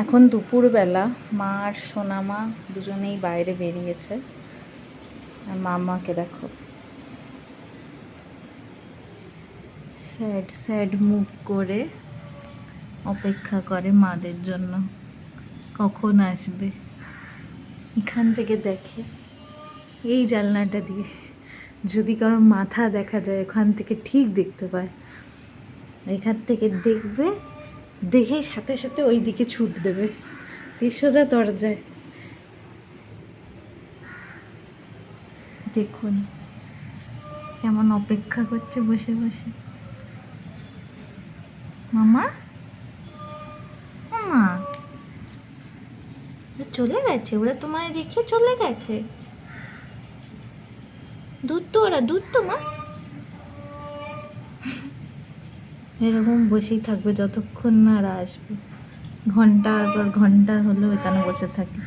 এখন দুপুরবেলা মা আর সোনামা দুজনেই বাইরে বেরিয়েছে। আর মামাকে দেখো স্যাড স্যাড মুখ করে অপেক্ষা করে মাদের জন্য, কখন আসবে। এখান থেকে দেখে এই জানলাটা দিয়ে, যদি কারোর মাথা দেখা যায় ওখান থেকে ঠিক দেখতে পায়। এখান থেকে দেখবে, দেখে সাথে সাথে ওই দিকে ছুট দেবে, সোজা দরজায়। দেখুন কেমন অপেক্ষা করছে বসে বসে। মামা, মামা চলে গেছে, ওরা তোমায় রেখে চলে গেছে। দুধ তো ওরা, দুধ তো মা। এরকম বসেই থাকবে যতক্ষণ না ওরা আসবে। ঘন্টার পর ঘন্টা হলেও এখানে বসে থাকে।